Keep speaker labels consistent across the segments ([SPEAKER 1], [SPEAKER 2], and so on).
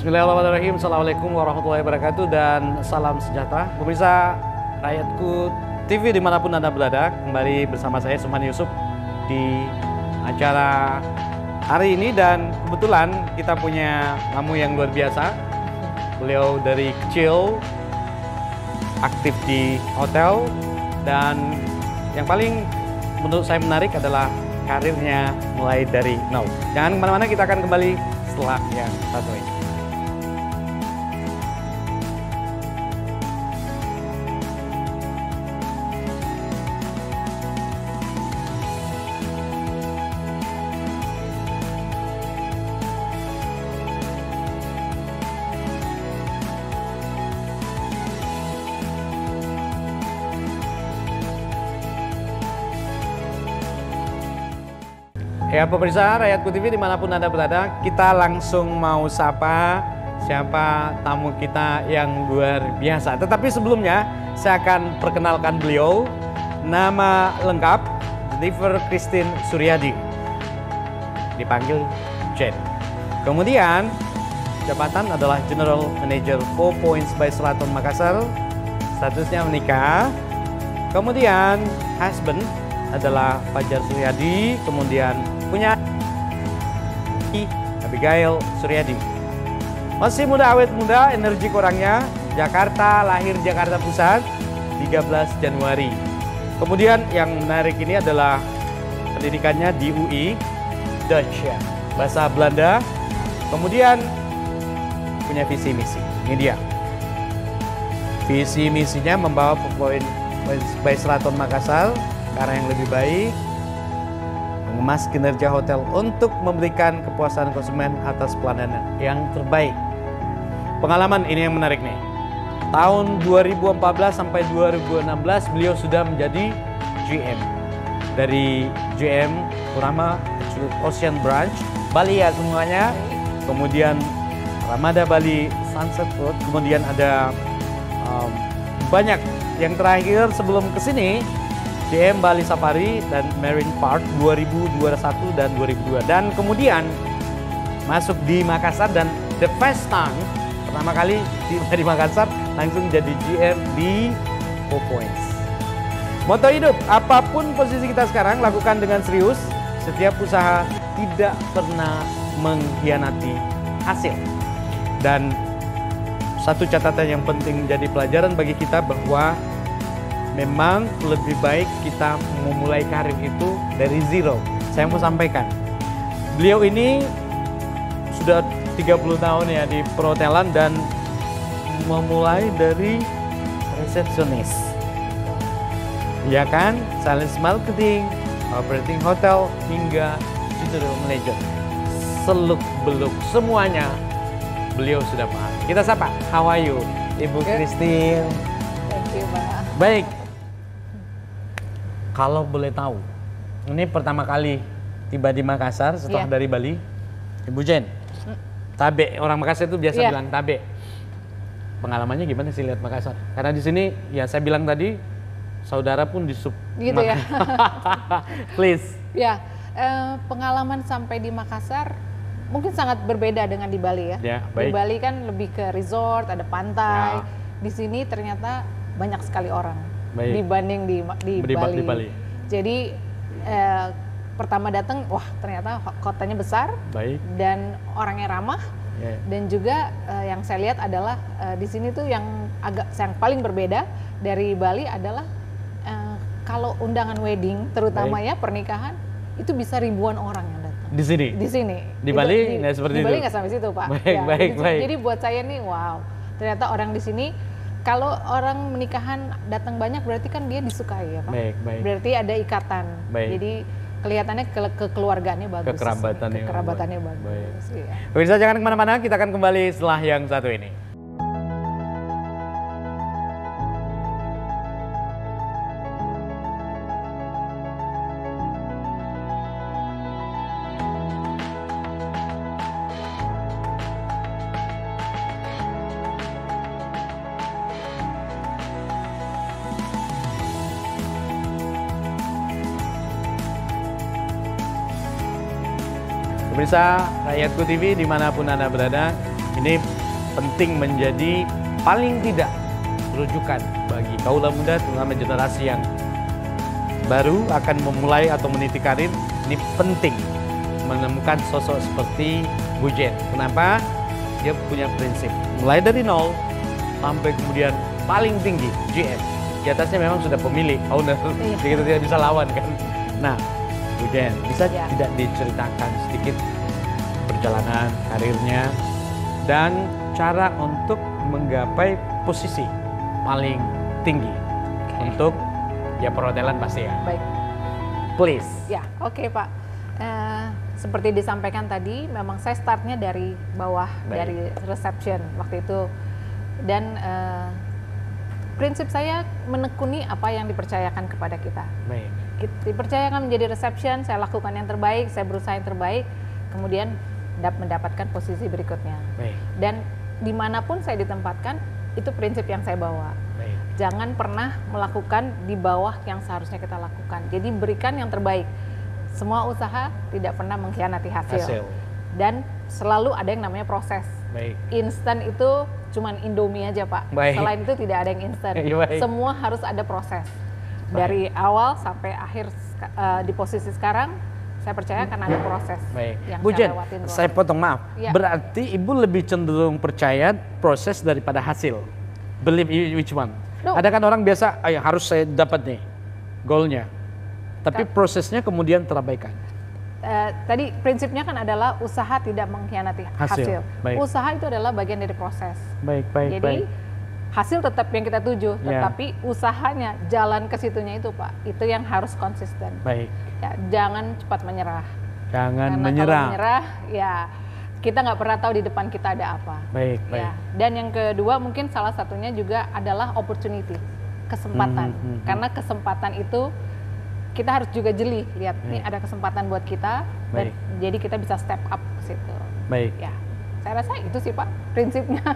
[SPEAKER 1] Bismillahirrahmanirrahim. Assalamualaikum warahmatullahi wabarakatuh dan salam sejahtera. Pemirsa Rakyatku TV dimanapun Anda berada, kembali bersama saya Sumhan Yusuf di acara hari ini, dan kebetulan kita punya tamu yang luar biasa. Beliau dari kecil aktif di hotel, dan yang paling menurut saya menarik adalah karirnya mulai dari nol. Jangan kemana-mana, kita akan kembali setelah yang satu ini. Ya pemirsa Rakyatku TV dimanapun Anda berada, kita langsung mau sapa siapa tamu kita yang luar biasa. Tetapi sebelumnya saya akan perkenalkan beliau. Nama lengkap Jennifer Christine Suryadi, dipanggil Jen. Kemudian jabatan adalah General Manager 4 Points by Sheraton Makassar, statusnya menikah. Kemudian husband adalah Fajar Suryadi, kemudian punya Abigail Suryadi. Masih muda, awet muda, energi kurangnya. Jakarta, lahir Jakarta Pusat 13 Januari. Kemudian yang menarik ini adalah pendidikannya di UI, Dutch ya, bahasa Belanda. Kemudian punya visi misi. Ini dia. Visi misinya membawa Point by Sheraton Makassar ke arah yang lebih baik, mengemas kinerja hotel untuk memberikan kepuasan konsumen atas pelayanan yang terbaik. Pengalaman ini yang menarik nih. Tahun 2014 sampai 2016 beliau sudah menjadi GM. Dari GM Kurama Ocean Branch, Bali ya semuanya. Kemudian Ramada Bali Sunset Road, kemudian ada banyak. Yang terakhir sebelum kesini GM Bali Safari dan Marine Park 2021 dan 2002. Dan kemudian masuk di Makassar, dan the first time pertama kali di Makassar langsung jadi GM di 4 Points. Moto hidup, apapun posisi kita sekarang, lakukan dengan serius. Setiap usaha tidak pernah mengkhianati hasil. Dan satu catatan yang penting menjadi pelajaran bagi kita bahwa memang lebih baik kita memulai karir itu dari zero. Saya mau sampaikan, beliau ini sudah 30 tahun ya di perhotelan, dan memulai dari resepsionis, ya kan, sales marketing, operating hotel, hingga general manager. Seluk-beluk semuanya beliau sudah paham. Kita sapa, how are you, Ibu Christine?
[SPEAKER 2] Thank you, Pak.
[SPEAKER 1] Baik. Kalau boleh tahu, ini pertama kali tiba di Makassar setelah dari Bali. Ibu Jen, tabe, orang Makassar itu biasa bilang tabe. Pengalamannya gimana sih lihat Makassar? Karena di sini, ya saya bilang tadi, saudara pun di sub.
[SPEAKER 2] Gitu ya?
[SPEAKER 1] Please.
[SPEAKER 2] Ya, pengalaman sampai di Makassar mungkin sangat berbeda dengan di Bali ya. Di Bali kan lebih ke resort, ada pantai. Di sini ternyata banyak sekali orang. Dibanding di Bali. Jadi pertama datang, wah ternyata kotanya besar, dan orangnya ramah, dan juga yang saya lihat adalah di sini tuh yang paling berbeda dari Bali adalah kalau undangan wedding, terutama ya pernikahan, itu bisa ribuan orang yang datang.
[SPEAKER 1] Di sini?
[SPEAKER 2] Di sini.
[SPEAKER 1] Di Bali nggak seperti itu?
[SPEAKER 2] Di Bali nggak sampai situ, Pak.
[SPEAKER 1] Baik.
[SPEAKER 2] Jadi buat saya nih, wow, ternyata orang di sini. Kalau orang menikahan datang banyak berarti kan dia disukai ya Pak. Baik. Berarti ada ikatan. Jadi kelihatannya kekeluargaannya bagus. Kekerabatannya bagus. Iya.
[SPEAKER 1] Pemirsa jangan kemana-mana, kita akan kembali setelah yang satu ini. Pemirsa Rakyatku TV dimanapun Anda berada, ini penting menjadi paling tidak rujukan bagi kaula muda, terutama generasi yang baru akan memulai atau meniti karir. Ini penting menemukan sosok seperti Bu Jen. Kenapa? Dia punya prinsip mulai dari nol sampai kemudian paling tinggi GM. Di atasnya memang sudah pemilik, owner, jadi kita tidak bisa lawan kan. Nah, Bu Jen, bisa tidak diceritakan sedikit perjalanan karirnya dan cara untuk menggapai posisi paling tinggi untuk ya perhotelan pasti ya.
[SPEAKER 2] Baik.
[SPEAKER 1] Please.
[SPEAKER 2] Ya, oke Pak. Seperti disampaikan tadi, memang saya startnya dari bawah, dari reception waktu itu. Dan prinsip saya menekuni apa yang dipercayakan kepada kita.
[SPEAKER 1] Baik.
[SPEAKER 2] Dipercayakan menjadi reception, saya lakukan yang terbaik, saya berusaha yang terbaik, kemudian mendapatkan posisi berikutnya.
[SPEAKER 1] Baik.
[SPEAKER 2] Dan dimanapun saya ditempatkan, itu prinsip yang saya bawa.
[SPEAKER 1] Baik.
[SPEAKER 2] Jangan pernah melakukan di bawah yang seharusnya kita lakukan. Jadi berikan yang terbaik. Semua usaha tidak pernah mengkhianati hasil. Dan selalu ada yang namanya proses.
[SPEAKER 1] Baik.
[SPEAKER 2] Instan itu cuman Indomie aja Pak.
[SPEAKER 1] Baik.
[SPEAKER 2] Selain itu tidak ada yang instan. Semua harus ada proses. Baik. Dari awal sampai akhir di posisi sekarang, saya percaya akan ada proses.
[SPEAKER 1] Baik.
[SPEAKER 2] Yang
[SPEAKER 1] Bu Jen, saya
[SPEAKER 2] proses.
[SPEAKER 1] potong maaf. Ya. Berarti Ibu lebih cenderung percaya proses daripada hasil. Believe which one? No. Ada kan orang biasa, harus saya dapat nih goalnya. Tapi prosesnya kemudian terabaikan.
[SPEAKER 2] Tadi prinsipnya kan adalah usaha tidak mengkhianati hasil. Usaha itu adalah bagian dari proses.
[SPEAKER 1] Baik.
[SPEAKER 2] Jadi hasil tetap yang kita tuju, tetapi usahanya jalan ke situnya itu Pak, itu yang harus konsisten.
[SPEAKER 1] Baik.
[SPEAKER 2] Ya, jangan cepat menyerah.
[SPEAKER 1] Karena
[SPEAKER 2] kalau menyerah, ya kita nggak pernah tahu di depan kita ada apa.
[SPEAKER 1] Baik.
[SPEAKER 2] Ya. Dan yang kedua mungkin salah satunya juga adalah opportunity, kesempatan. Karena kesempatan itu kita harus juga jeli, lihat nih ada kesempatan buat kita, dan jadi kita bisa step up ke situ.
[SPEAKER 1] Baik.
[SPEAKER 2] Ya, saya rasa itu sih Pak prinsipnya.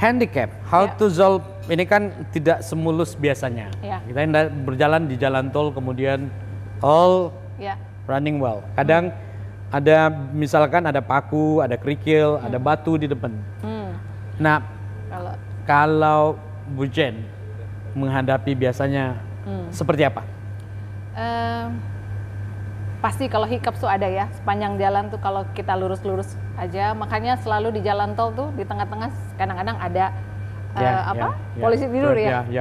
[SPEAKER 1] Handicap, how to solve ini kan tidak semulus biasanya. Kita berjalan di jalan tol kemudian all running well. Kadang ada misalkan ada paku, ada kerikil, ada batu di depan. Nah, kalau Bu Jen menghadapi biasanya seperti apa?
[SPEAKER 2] Pasti kalau hiccup tuh ada ya, sepanjang jalan tuh kalau kita lurus-lurus aja, makanya selalu di jalan tol tuh di tengah-tengah kadang-kadang ada polisi tidur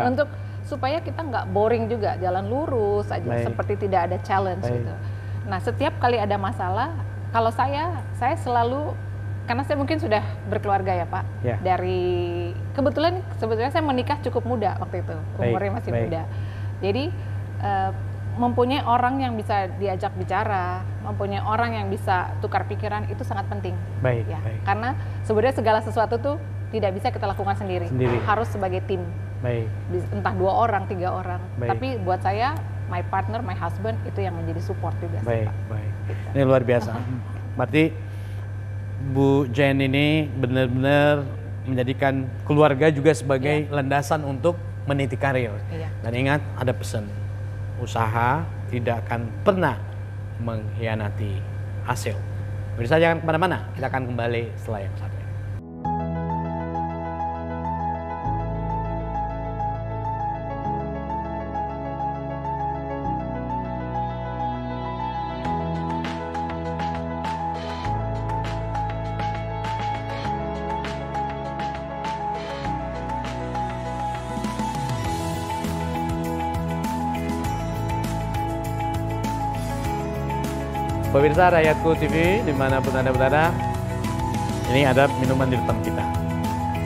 [SPEAKER 2] untuk supaya kita nggak boring juga, jalan lurus aja seperti tidak ada challenge gitu. Nah setiap kali ada masalah, kalau saya selalu, karena saya mungkin sudah berkeluarga ya Pak, dari kebetulan sebetulnya saya menikah cukup muda waktu itu, umurnya masih muda, jadi mempunyai orang yang bisa diajak bicara, mempunyai orang yang bisa tukar pikiran itu sangat penting. Karena sebenarnya segala sesuatu tuh tidak bisa kita lakukan sendiri. Harus sebagai tim. Entah 2 orang, 3 orang. Tapi buat saya, my partner, my husband itu yang menjadi support juga.
[SPEAKER 1] Gitu. Ini luar biasa. Berarti Bu Jen ini benar-benar menjadikan keluarga juga sebagai landasan untuk meniti karir. Dan ingat, ada pesan. Usaha tidak akan pernah mengkhianati hasil. Pemirsa jangan kemana-mana, kita akan kembali setelah yang satu ini. Pemirsa Rakyatku TV, dimanapun Anda berada, ini ada minuman di depan kita.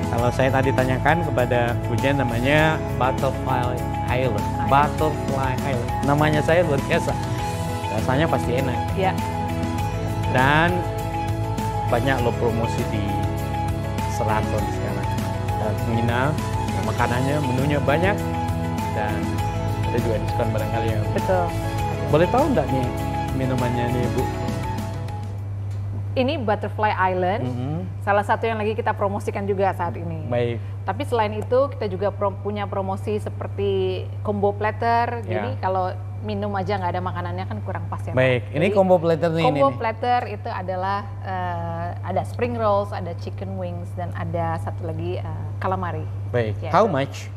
[SPEAKER 1] Kalau saya tadi tanyakan kepada Bu Jen, namanya Butterfly Island. Butterfly Island. Namanya saya luar biasa. Rasanya pasti enak. Dan banyak loh promosi di Sheraton sekarang. Menginap, makanannya, menunya banyak, dan ada juga diskon barangkali ya.
[SPEAKER 2] Betul.
[SPEAKER 1] Boleh tahu enggak nih minumannya nih Bu?
[SPEAKER 2] Ini Butterfly Island, salah satu yang lagi kita promosikan juga saat ini. Tapi selain itu kita juga punya promosi seperti combo platter. Jadi kalau minum aja nggak ada makanannya kan kurang pas ya.
[SPEAKER 1] Baik,
[SPEAKER 2] Pak.
[SPEAKER 1] ini combo platter nih.
[SPEAKER 2] Combo platter itu adalah ada spring rolls, ada chicken wings, dan ada satu lagi calamari.
[SPEAKER 1] Baik,
[SPEAKER 2] ya,
[SPEAKER 1] how much?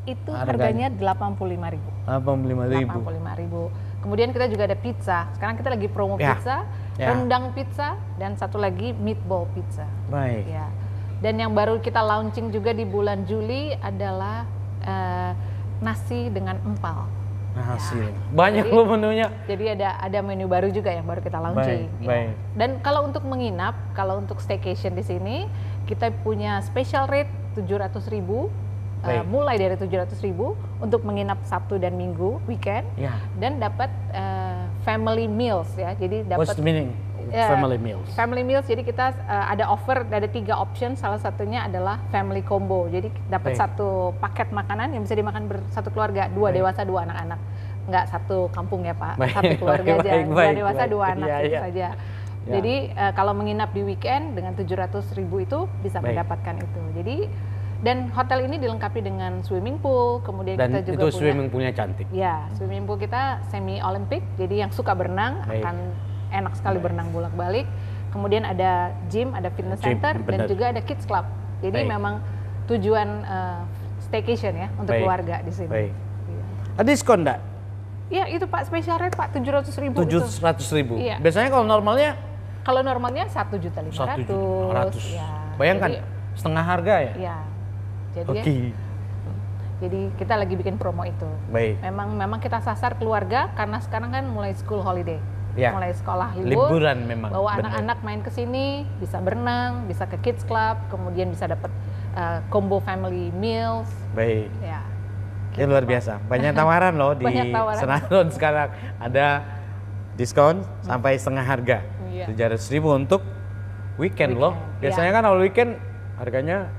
[SPEAKER 2] Itu harganya 85.000. 85.000. Kemudian kita juga ada pizza. Sekarang kita lagi promo pizza, rendang pizza, dan satu lagi meatball pizza.
[SPEAKER 1] Baik.
[SPEAKER 2] Ya. Dan yang baru kita launching juga di bulan Juli adalah nasi dengan empal.
[SPEAKER 1] Nasi. Banyak loh menunya.
[SPEAKER 2] Jadi ada menu baru juga yang baru kita launching.
[SPEAKER 1] Baik.
[SPEAKER 2] Dan kalau untuk menginap, kalau untuk staycation di sini, kita punya special rate 700.000. Mulai dari 700.000 untuk menginap Sabtu dan Minggu weekend, dan dapat family meals ya. Jadi dapat.
[SPEAKER 1] What's the meaning? Family meals.
[SPEAKER 2] Family meals. Jadi kita ada offer, ada 3 option. Salah satunya adalah family combo. Jadi dapat satu paket makanan yang bisa dimakan satu keluarga, 2 dewasa 2 anak-anak. Nggak satu kampung ya Pak, satu keluarga aja. 2 dewasa 2 anak itu saja. Jadi kalau menginap di weekend dengan 700.000 itu bisa mendapatkan itu. Jadi dan hotel ini dilengkapi dengan swimming pool, kemudian
[SPEAKER 1] dan
[SPEAKER 2] kita juga
[SPEAKER 1] itu swimming poolnya cantik.
[SPEAKER 2] Ya, swimming pool kita semi Olympic, jadi yang suka berenang akan enak sekali berenang bolak-balik. Kemudian ada gym, ada fitness center, dan juga ada kids club. Jadi memang tujuan staycation ya untuk keluarga di sini.
[SPEAKER 1] Baik. Ada diskon enggak?
[SPEAKER 2] Ya, itu Pak, special rate Pak, 700.000.
[SPEAKER 1] 700.000.
[SPEAKER 2] Iya.
[SPEAKER 1] Biasanya kalau normalnya?
[SPEAKER 2] Kalau normalnya 1.500.000.
[SPEAKER 1] Ya. Bayangkan, setengah harga ya?
[SPEAKER 2] Iya. Jadi kita lagi bikin promo itu.
[SPEAKER 1] Baik.
[SPEAKER 2] Memang kita sasar keluarga karena sekarang kan mulai school holiday, mulai sekolah
[SPEAKER 1] liburan memang.
[SPEAKER 2] Bawa anak-anak main ke sini, bisa berenang, bisa ke kids club, kemudian bisa dapat combo family meals.
[SPEAKER 1] Baik.
[SPEAKER 2] Ya.
[SPEAKER 1] Ini luar biasa. Banyak tawaran loh di Senaron sekarang. Ada diskon sampai setengah harga. 700.000 untuk weekend loh. Biasanya kan kalau weekend harganya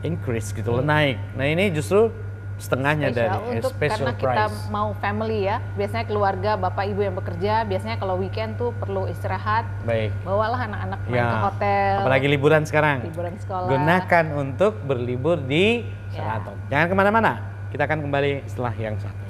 [SPEAKER 1] increase gitu loh, naik. Nah ini justru setengahnya dari special
[SPEAKER 2] karena
[SPEAKER 1] price.
[SPEAKER 2] Kita mau family ya, biasanya keluarga bapak ibu yang bekerja, biasanya kalau weekend tuh perlu istirahat.
[SPEAKER 1] Baik.
[SPEAKER 2] Bawalah anak-anak main ke hotel.
[SPEAKER 1] Apalagi liburan sekarang.
[SPEAKER 2] Liburan sekolah.
[SPEAKER 1] Gunakan untuk berlibur di Sheraton. Jangan kemana-mana. Kita akan kembali setelah yang satu.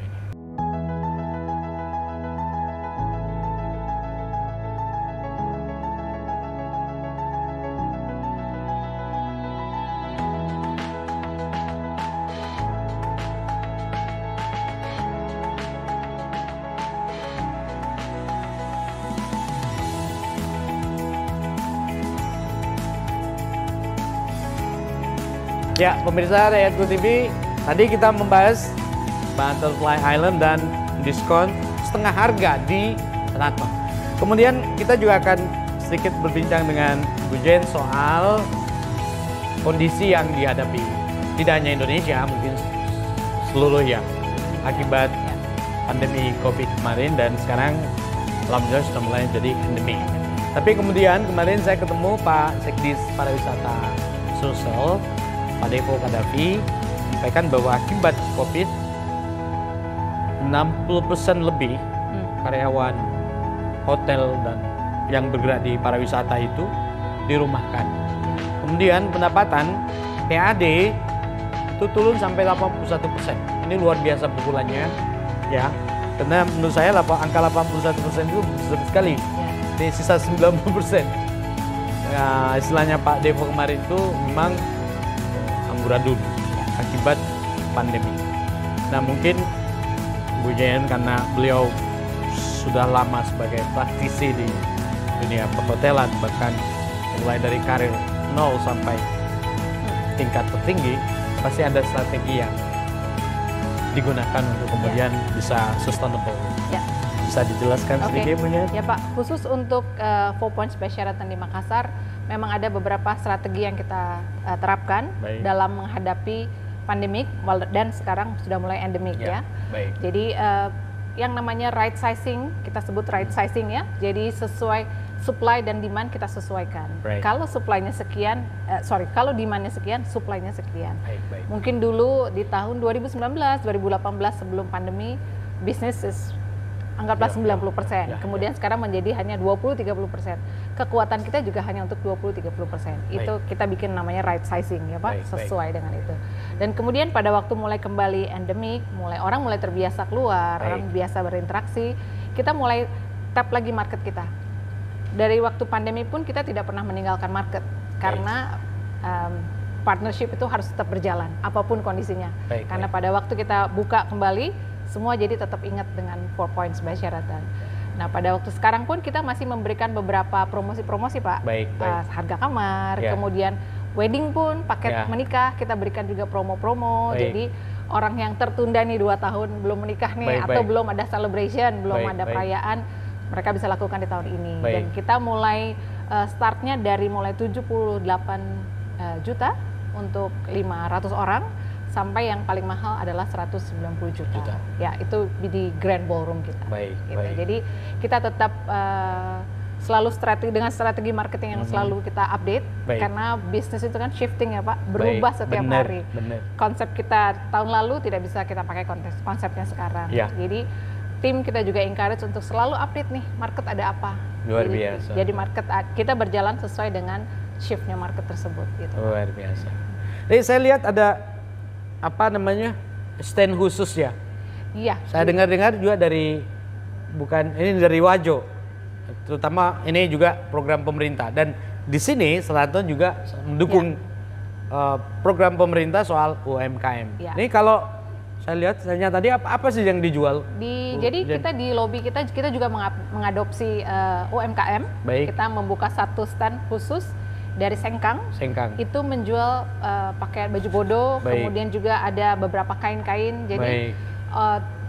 [SPEAKER 1] Ya, pemirsa Rakyat TV, tadi kita membahas Butterfly Island dan diskon setengah harga di Sheraton. Kemudian kita juga akan sedikit berbincang dengan Bu Jen soal kondisi yang dihadapi tidak hanya Indonesia, mungkin seluruh ya, akibat pandemi COVID kemarin, dan sekarang alhamdulillah sudah mulai jadi endemi. Tapi kemudian kemarin saya ketemu Pak Sekdis Pariwisata Sulsel, Pak Devo Kadafi, sampaikan bahwa akibat COVID 60% lebih karyawan hotel dan yang bergerak di pariwisata itu dirumahkan. Kemudian pendapatan PAD itu turun sampai 81%. Ini luar biasa pukulannya ya. Karena menurut saya angka 81% itu besar sekali. Ini sisa 90%. Ya, istilahnya Pak Devo kemarin itu memang amburadul akibat pandemi. Nah mungkin Bu Jen karena beliau sudah lama sebagai praktisi di dunia perhotelan, bahkan mulai dari karir 0 sampai tingkat tertinggi, pasti ada strategi yang digunakan untuk kemudian bisa sustainable. Bisa dijelaskan sedikit Bu Jen?
[SPEAKER 2] Ya Pak, khusus untuk 4 Points by Sheraton di Makassar, memang ada beberapa strategi yang kita terapkan dalam menghadapi pandemik, dan sekarang sudah mulai endemik ya. Jadi yang namanya right sizing, kita sebut right sizing ya. Jadi sesuai supply dan demand kita sesuaikan. Kalau supply-nya sekian, kalau demand-nya sekian, supply-nya sekian. Mungkin dulu di tahun 2019, 2018 sebelum pandemi, bisnis is anggaplah 90%. Kemudian sekarang menjadi hanya 20-30%. Kekuatan kita juga hanya untuk 20-30%. Itu kita bikin namanya right sizing ya Pak, sesuai dengan itu. Dan kemudian pada waktu mulai kembali endemik, orang mulai terbiasa keluar, orang biasa berinteraksi, kita mulai tap lagi market kita. Dari waktu pandemi pun kita tidak pernah meninggalkan market karena partnership itu harus tetap berjalan apapun kondisinya. Karena pada waktu kita buka kembali, semua jadi tetap ingat dengan 4 points by Sheraton. Nah pada waktu sekarang pun kita masih memberikan beberapa promosi-promosi Pak, harga kamar, kemudian wedding pun paket menikah kita berikan juga promo-promo. Jadi orang yang tertunda nih 2 tahun belum menikah nih atau belum ada celebration, belum ada perayaan, mereka bisa lakukan di tahun ini. Dan kita mulai startnya dari mulai 78 juta untuk 500 orang sampai yang paling mahal adalah 190 juta. Ya, itu di Grand Ballroom kita. Gitu. Jadi kita tetap selalu dengan strategi marketing yang selalu kita update karena bisnis itu kan shifting ya Pak, berubah setiap hari. Konsep kita tahun lalu tidak bisa kita pakai konsepnya sekarang. Jadi tim kita juga encourage untuk selalu update nih market ada apa.
[SPEAKER 1] Luar biasa.
[SPEAKER 2] Jadi market kita berjalan sesuai dengan shiftnya market tersebut gitu.
[SPEAKER 1] Luar biasa. Jadi saya lihat ada stand khusus ya.
[SPEAKER 2] Iya.
[SPEAKER 1] Saya dengar-dengar juga dari dari Wajo, terutama ini juga program pemerintah dan di sini Sheraton juga mendukung program pemerintah soal UMKM. Ini kalau saya lihat tadi apa sih yang dijual?
[SPEAKER 2] Jadi kita di lobby kita juga mengadopsi UMKM. Kita membuka satu stand khusus dari Sengkang. Itu menjual pakaian baju bodo, kemudian juga ada beberapa kain-kain. Jadi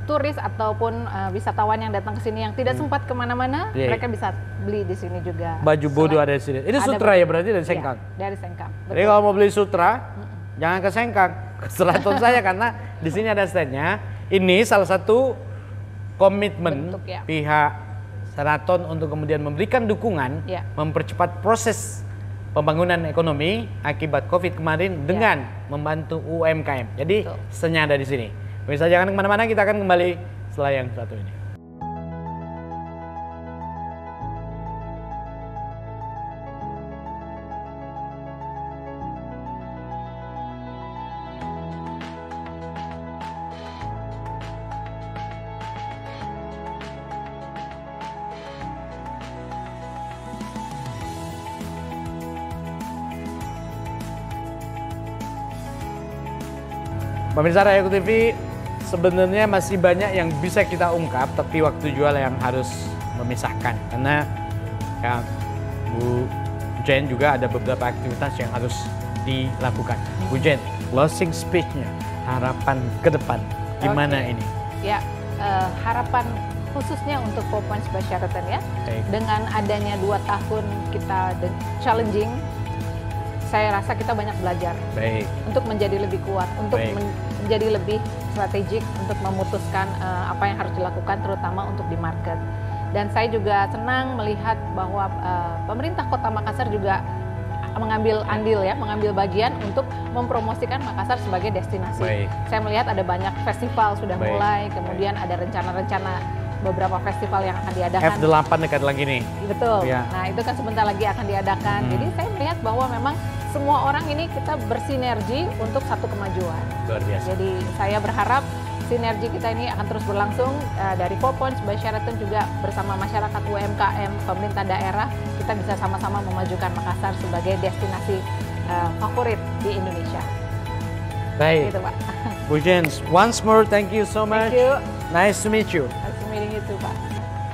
[SPEAKER 2] turis ataupun wisatawan yang datang ke sini yang tidak sempat kemana-mana, mereka bisa beli di sini juga.
[SPEAKER 1] Baju bodo ada di sini. Ini sutra ya berarti dari Sengkang?
[SPEAKER 2] Dari Sengkang.
[SPEAKER 1] Jadi kalau mau beli sutra, jangan ke Sengkang, ke Sheraton saya karena di sini ada standnya. Ini salah satu komitmen pihak Sheraton untuk kemudian memberikan dukungan, mempercepat proses pembangunan ekonomi akibat COVID kemarin dengan membantu UMKM. Jadi senyada di sini. Pemirsa jangan kemana-mana, kita akan kembali setelah yang satu ini. Pemirsa Rayaku TV, sebenarnya masih banyak yang bisa kita ungkap, tapi waktu jual yang harus memisahkan. Karena ya, Bu Jen juga ada beberapa aktivitas yang harus dilakukan. Bu Jen, closing speech-nya, harapan ke depan, gimana ini?
[SPEAKER 2] Ya, harapan khususnya untuk 4 Points by Sheraton ya, dengan adanya 2 tahun kita challenging, saya rasa kita banyak belajar untuk menjadi lebih kuat, untuk menjadi lebih strategik, untuk memutuskan apa yang harus dilakukan, terutama untuk di market. Dan saya juga senang melihat bahwa pemerintah Kota Makassar juga mengambil andil ya, mengambil bagian untuk mempromosikan Makassar sebagai destinasi. Saya melihat ada banyak festival sudah mulai, kemudian ada rencana-rencana beberapa festival yang akan diadakan.
[SPEAKER 1] F8 dekat lagi nih.
[SPEAKER 2] Betul. Nah itu kan sebentar lagi akan diadakan. Jadi saya melihat bahwa memang semua orang ini kita bersinergi untuk satu kemajuan.
[SPEAKER 1] Luar biasa.
[SPEAKER 2] Jadi saya berharap sinergi kita ini akan terus berlangsung dari 4 Points by Sheraton juga bersama masyarakat UMKM, pemerintah daerah, kita bisa sama-sama memajukan Makassar sebagai destinasi favorit di Indonesia.
[SPEAKER 1] Baik.
[SPEAKER 2] Gitu Pak.
[SPEAKER 1] Bu Jens, once more thank you so much.
[SPEAKER 2] Thank you.
[SPEAKER 1] Nice to meet you.
[SPEAKER 2] Nice to meeting you too Pak.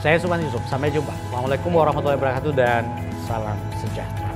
[SPEAKER 1] Saya Suman Yusuf, sampai jumpa. Assalamualaikum warahmatullahi wabarakatuh dan salam sejahtera.